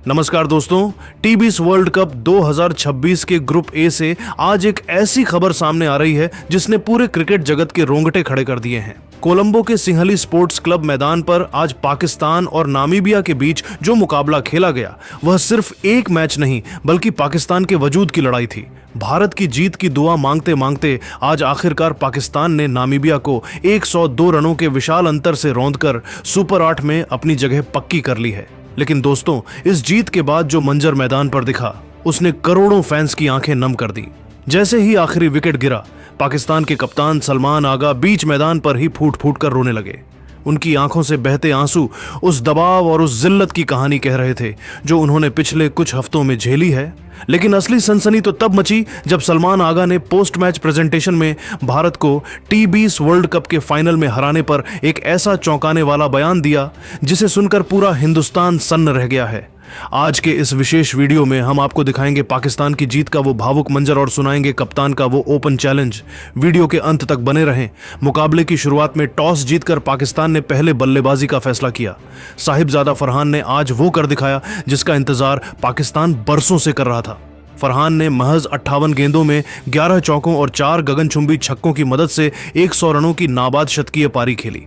नमस्कार दोस्तों, टी20 world cup 2026 के ग्रुप ए से आज एक ऐसी खबर सामने आ रही है जिसने पूरे क्रिकेट जगत के रोंगटे खड़े कर दिए हैं। कोलंबो के सिंहली स्पोर्ट्स क्लब मैदान पर आज पाकिस्तान और नामीबिया के बीच जो मुकाबला खेला गया वह सिर्फ एक मैच नहीं बल्कि पाकिस्तान के वजूद की लड़ाई थी। भारत की जीत की दुआ मांगते मांगते आज आखिरकार पाकिस्तान ने नामीबिया को 102 रनों के विशाल अंतर से रौंदकर सुपर 8 में अपनी जगह पक्की कर ली है। लेकिन दोस्तों, इस जीत के बाद जो मंजर मैदान पर दिखा उसने करोड़ों फैंस की आंखें नम कर दी। जैसे ही आखिरी विकेट गिरा, पाकिस्तान के कप्तान सलमान आगा बीच मैदान पर ही फूट फूट कर रोने लगे। उनकी आंखों से बहते आंसू उस दबाव और उस जिल्लत की कहानी कह रहे थे जो उन्होंने पिछले कुछ हफ्तों में झेली है। लेकिन असली सनसनी तो तब मची जब सलमान आगा ने पोस्ट मैच प्रेजेंटेशन में भारत को टी20 वर्ल्ड कप के फाइनल में हराने पर एक ऐसा चौंकाने वाला बयान दिया जिसे सुनकर पूरा हिंदुस्तान सन्न रह गया है। आज के इस विशेष वीडियो में हम आपको दिखाएंगे पाकिस्तान की जीत का वो भावुक मंजर और सुनाएंगे कप्तान का वो ओपन चैलेंज। वीडियो के अंत तक बने रहें। मुकाबले की शुरुआत में टॉस जीतकर पाकिस्तान ने पहले बल्लेबाजी का फैसला किया। साहिबजादा फरहान ने आज वो कर दिखाया जिसका इंतजार पाकिस्तान बरसों से कर रहा था। फरहान ने महज 58 गेंदों में 11 चौकों और 4 गगनचुंबी छक्कों की मदद से 100 रनों की नाबाद शतकीय पारी खेली।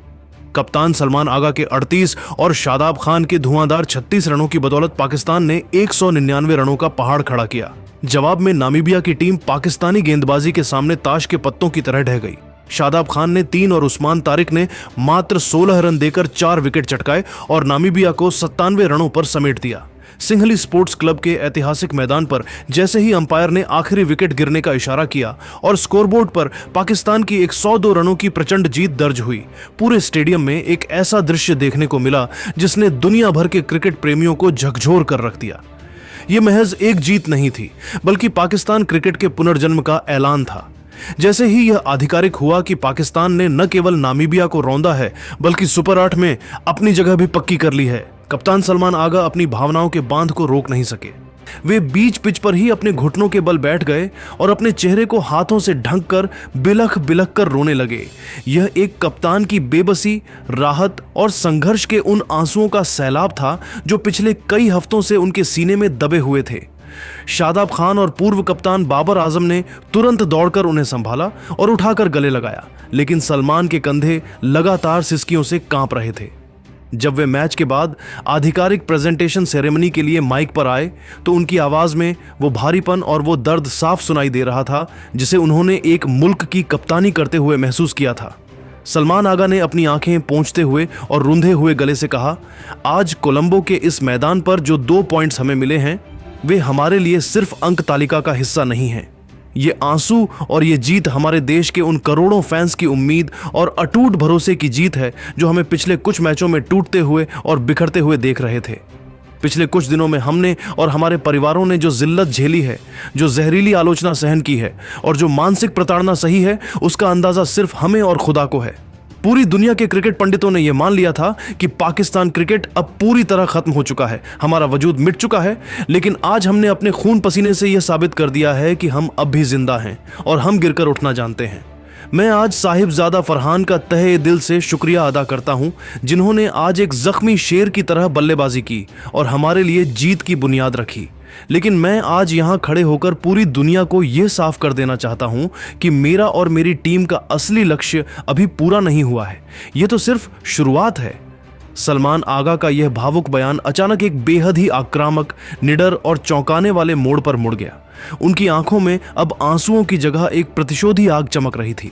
कप्तान सलमान आगा के 38 और शादाब खान के धुआंधार 36 रनों की बदौलत पाकिस्तान ने 199 रनों का पहाड़ खड़ा किया। जवाब में नामीबिया की टीम पाकिस्तानी गेंदबाजी के सामने ताश के पत्तों की तरह ढह गई। शादाब खान ने 3 और उस्मान तारिक ने मात्र 16 रन देकर 4 विकेट चटकाए और नामीबिया को 97 रनों पर समेट दिया। सिंहली स्पोर्ट्स क्लब के ऐतिहासिक मैदान पर जैसे ही अंपायर ने आखिरी विकेट गिरने का इशारा किया और स्कोरबोर्ड पर पाकिस्तान की 102 रनों की प्रचंड जीत दर्ज हुई, पूरे स्टेडियम में एक ऐसा दृश्य देखने को मिला जिसने दुनिया भर के क्रिकेट प्रेमियों को झकझोर कर रख दिया। यह महज एक जीत नहीं थी बल्कि पाकिस्तान क्रिकेट के पुनर्जन्म का ऐलान था। जैसे ही यह आधिकारिक हुआ कि पाकिस्तान ने न केवल नामीबिया को रौंदा है बल्कि सुपर 8 में अपनी जगह भी पक्की कर ली है, कप्तान सलमान आगा अपनी भावनाओं के बांध को रोक नहीं सके। वे बीच पिच पर ही अपने घुटनों के बल बैठ गए और अपने चेहरे को हाथों से ढक कर बिलख बिलख कर रोने लगे। यह एक कप्तान की बेबसी, राहत और संघर्ष के उन आंसुओं का सैलाब था जो पिछले कई हफ्तों से उनके सीने में दबे हुए थे। शादाब खान और पूर्व कप्तान बाबर आजम ने तुरंत दौड़कर उन्हें संभाला और उठाकर गले लगाया, लेकिन सलमान के कंधे लगातार सिसकियों से कांप रहे थे। जब वे मैच के बाद आधिकारिक प्रेजेंटेशन सेरेमनी के लिए माइक पर आए तो उनकी आवाज में वो भारीपन और वो दर्द साफ सुनाई दे रहा था जिसे उन्होंने एक मुल्क की कप्तानी करते हुए महसूस किया था। सलमान आगा ने अपनी आंखें पोंछते हुए और रूंधे हुए गले से कहा, आज कोलंबो के इस मैदान पर जो 2 पॉइंट्स हमें मिले हैं वे हमारे लिए सिर्फ अंक तालिका का हिस्सा नहीं हैं। ये आंसू और ये जीत हमारे देश के उन करोड़ों फैंस की उम्मीद और अटूट भरोसे की जीत है जो हमें पिछले कुछ मैचों में टूटते हुए और बिखरते हुए देख रहे थे। पिछले कुछ दिनों में हमने और हमारे परिवारों ने जो जिल्लत झेली है, जो जहरीली आलोचना सहन की है और जो मानसिक प्रताड़ना सही है, उसका अंदाजा सिर्फ हमें और खुदा को है। पूरी दुनिया के क्रिकेट पंडितों ने यह मान लिया था कि पाकिस्तान क्रिकेट अब पूरी तरह खत्म हो चुका है, हमारा वजूद मिट चुका है। लेकिन आज हमने अपने खून पसीने से यह साबित कर दिया है कि हम अब भी जिंदा हैं और हम गिरकर उठना जानते हैं। मैं आज साहिबजादा फरहान का तहे दिल से शुक्रिया अदा करता हूं जिन्होंने आज एक जख्मी शेर की तरह बल्लेबाजी की और हमारे लिए जीत की बुनियाद रखी। लेकिन मैं आज यहां खड़े होकर पूरी दुनिया को यह साफ कर देना चाहता हूं कि मेरा और मेरी टीम का असली लक्ष्य अभी पूरा नहीं हुआ है, यह तो सिर्फ शुरुआत है। सलमान आगा का यह भावुक बयान अचानक एक बेहद ही आक्रामक, निडर और चौंकाने वाले मोड़ पर मुड़ गया। उनकी आंखों में अब आंसुओं की जगह एक प्रतिशोधी आग चमक रही थी।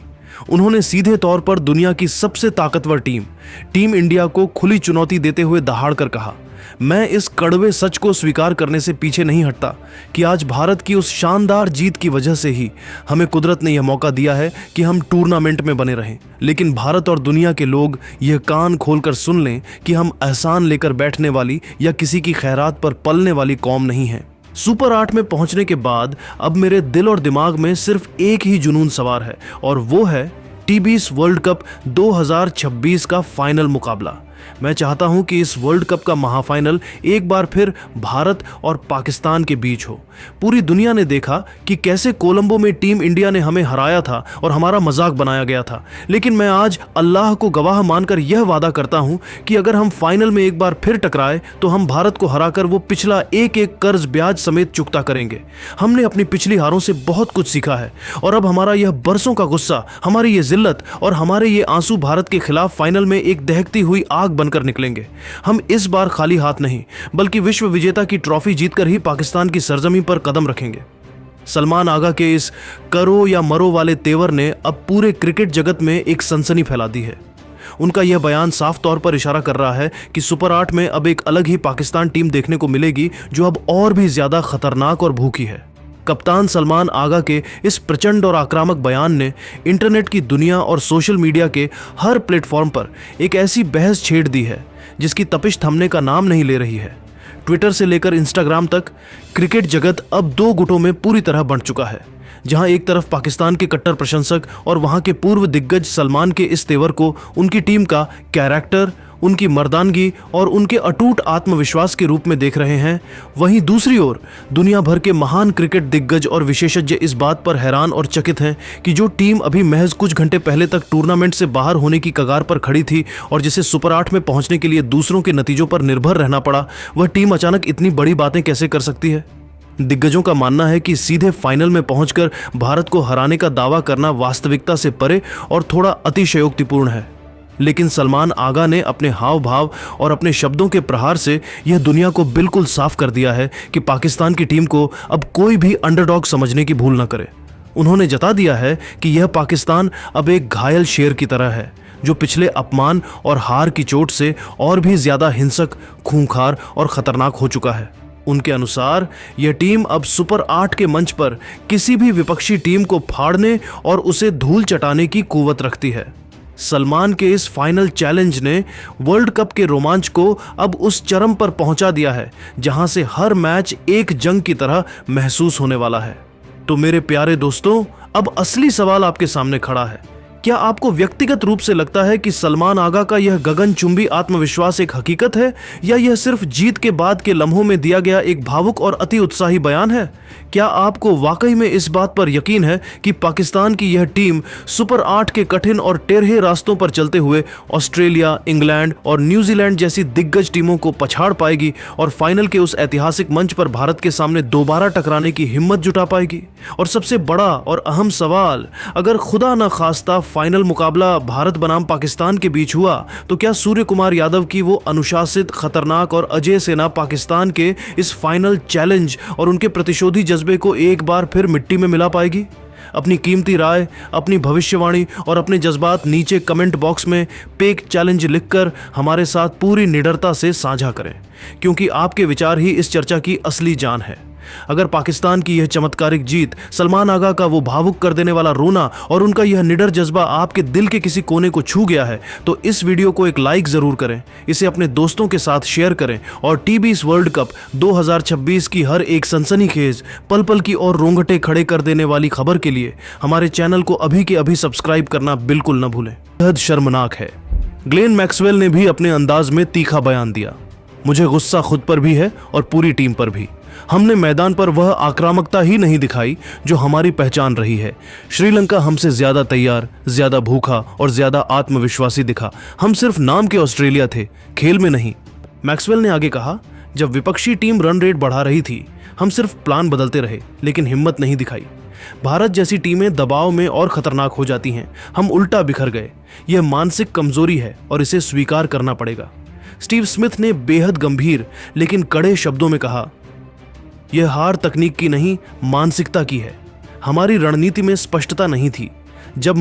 उन्होंने सीधे तौर पर दुनिया की सबसे ताकतवर टीम इंडिया को खुली चुनौती देते हुए दहाड़कर कहा, मैं इस कड़वे सच को स्वीकार करने से पीछे नहीं हटता कि आज भारत की उस शानदार जीत की वजह से ही हमें कुदरत ने यह मौका दिया है कि हम टूर्नामेंट में बने रहें। लेकिन भारत और दुनिया के लोग यह कान खोलकर सुन लें कि हम एहसान लेकर बैठने वाली या किसी की खैरात पर पलने वाली कौम नहीं है। सुपर 8 में पहुंचने के बाद अब मेरे दिल और दिमाग में सिर्फ एक ही जुनून सवार है और वो है टी20 वर्ल्ड कप 2026 का फाइनल मुकाबला। मैं चाहता हूं कि इस वर्ल्ड कप का महाफाइनल एक बार फिर भारत और पाकिस्तान के बीच हो। पूरी दुनिया ने देखा कि कैसे कोलंबो में टीम इंडिया ने हमें हराया था और हमारा मजाक बनाया गया था, लेकिन मैं आज अल्लाह को गवाह मानकर यह वादा करता हूं कि अगर हम फाइनल में एक बार फिर टकराए तो हम भारत को हराकर वो पिछला एक एक कर्ज ब्याज समेत चुकता करेंगे। हमने अपनी पिछली हारों से बहुत कुछ सीखा है और अब हमारा यह बरसों का गुस्सा, हमारी ये जिल्लत और हमारे ये आंसू भारत के खिलाफ फाइनल में एक दहकती हुई आग बनकर निकलेंगे। हम इस बार खाली हाथ नहीं बल्कि विश्व विजेता की ट्रॉफी जीतकर ही पाकिस्तान की सरजमी पर कदम रखेंगे। सलमान आगा के इस करो या मरो वाले तेवर ने अब पूरे क्रिकेट जगत में एक सनसनी फैला दी है। उनका यह बयान साफ तौर पर इशारा कर रहा है कि सुपर 8 में अब एक अलग ही पाकिस्तान टीम देखने को मिलेगी जो अब और भी ज्यादा खतरनाक और भूखी है। कप्तान सलमान आगा के इस प्रचंड और आक्रामक बयान ने इंटरनेट की दुनिया और सोशल मीडिया के हर प्लेटफॉर्म पर एक ऐसी बहस छेड़ दी है जिसकी तपिश थमने का नाम नहीं ले रही है। ट्विटर से लेकर इंस्टाग्राम तक क्रिकेट जगत अब दो गुटों में पूरी तरह बंट चुका है, जहां एक तरफ पाकिस्तान के कट्टर प्रशंसक और वहां के पूर्व दिग्गज सलमान के इस तेवर को उनकी टीम का कैरेक्टर, उनकी मर्दानगी और उनके अटूट आत्मविश्वास के रूप में देख रहे हैं, वहीं दूसरी ओर दुनिया भर के महान क्रिकेट दिग्गज और विशेषज्ञ इस बात पर हैरान और चकित हैं कि जो टीम अभी महज कुछ घंटे पहले तक टूर्नामेंट से बाहर होने की कगार पर खड़ी थी और जिसे सुपर 8 में पहुंचने के लिए दूसरों के नतीजों पर निर्भर रहना पड़ा, वह टीम अचानक इतनी बड़ी बातें कैसे कर सकती है। दिग्गजों का मानना है कि सीधे फाइनल में पहुंचकर भारत को हराने का दावा करना वास्तविकता से परे और थोड़ा अतिशयोक्तिपूर्ण है, लेकिन सलमान आगा ने अपने हाव भाव और अपने शब्दों के प्रहार से यह दुनिया को बिल्कुल साफ कर दिया है कि पाकिस्तान की टीम को अब कोई भी अंडरडॉग समझने की भूल न करे। उन्होंने जता दिया है कि यह पाकिस्तान अब एक घायल शेर की तरह है जो पिछले अपमान और हार की चोट से और भी ज्यादा हिंसक, खूंखार और खतरनाक हो चुका है। उनके अनुसार यह टीम अब सुपर 8 के मंच पर किसी भी विपक्षी टीम को फाड़ने और उसे धूल चटाने की कुव्वत रखती है। सलमान के इस फाइनल चैलेंज ने वर्ल्ड कप के रोमांच को अब उस चरम पर पहुंचा दिया है जहां से हर मैच एक जंग की तरह महसूस होने वाला है। तो मेरे प्यारे दोस्तों, अब असली सवाल आपके सामने खड़ा है। क्या आपको व्यक्तिगत रूप से लगता है कि सलमान आगा का यह गगनचुंबी आत्मविश्वास एक हकीकत है या यह सिर्फ जीत के बाद के लम्हों में दिया गया एक भावुक और अति उत्साही बयान है? क्या आपको वाकई में इस बात पर यकीन है कि पाकिस्तान की यह टीम सुपर 8 के कठिन और टेढ़े रास्तों पर चलते हुए ऑस्ट्रेलिया, इंग्लैंड और न्यूजीलैंड जैसी दिग्गज टीमों को पछाड़ पाएगी और फाइनल के उस ऐतिहासिक मंच पर भारत के सामने दोबारा टकराने की हिम्मत जुटा पाएगी? और सबसे बड़ा और अहम सवाल, अगर खुदा न खास्ता फाइनल मुकाबला भारत बनाम पाकिस्तान के बीच हुआ तो क्या सूर्य कुमार यादव की वो अनुशासित, खतरनाक और अजय सेना पाकिस्तान के इस फाइनल चैलेंज और उनके प्रतिशोधी जज्बे को एक बार फिर मिट्टी में मिला पाएगी? अपनी कीमती राय, अपनी भविष्यवाणी और अपने जज्बात नीचे कमेंट बॉक्स में पेक चैलेंज लिखकर हमारे साथ पूरी निडरता से साझा करें, क्योंकि आपके विचार ही इस चर्चा की असली जान है। अगर पाकिस्तान की यह चमत्कारिक जीत, सलमान आगा का वो भावुक कर देने वाला रोना और उनका यह निडर जज्बा आपके दिल के किसी कोने को छू गया है तो इस वीडियो को एक लाइक जरूर करें, इसे अपने दोस्तों के साथ शेयर करें और टी20 वर्ल्ड कप 2026 की हर एक सनसनीखेज, पल पल की और रोंगटे खड़े कर देने वाली खबर के लिए हमारे चैनल को अभी के अभी सब्सक्राइब करना बिल्कुल न भूलें। बेहद शर्मनाक है। ग्लेन मैक्सवेल ने भी अपने अंदाज में तीखा बयान दिया। मुझे गुस्सा खुद पर भी है और पूरी टीम पर भी। हमने मैदान पर वह आक्रामकता ही नहीं दिखाई जो हमारी पहचान रही है। श्रीलंका हमसे ज्यादा तैयार, ज्यादा भूखा और ज्यादा आत्मविश्वासी दिखा। हम सिर्फ नाम के ऑस्ट्रेलिया थे, खेल में नहीं। मैक्सवेल ने आगे कहा, जब विपक्षी टीम रन रेट बढ़ा रही थी हम सिर्फ प्लान बदलते रहे लेकिन हिम्मत नहीं दिखाई। भारत जैसी टीमें दबाव में और खतरनाक हो जाती हैं, हम उल्टा बिखर गए। यह मानसिक कमजोरी है और इसे स्वीकार करना पड़ेगा। स्टीव स्मिथ ने बेहद गंभीर लेकिन कड़े शब्दों में कहा, यह हार तकनीक की नहीं, मानसिकता की है। हमारी रणनीति में स्पष्टता नहीं थी। जब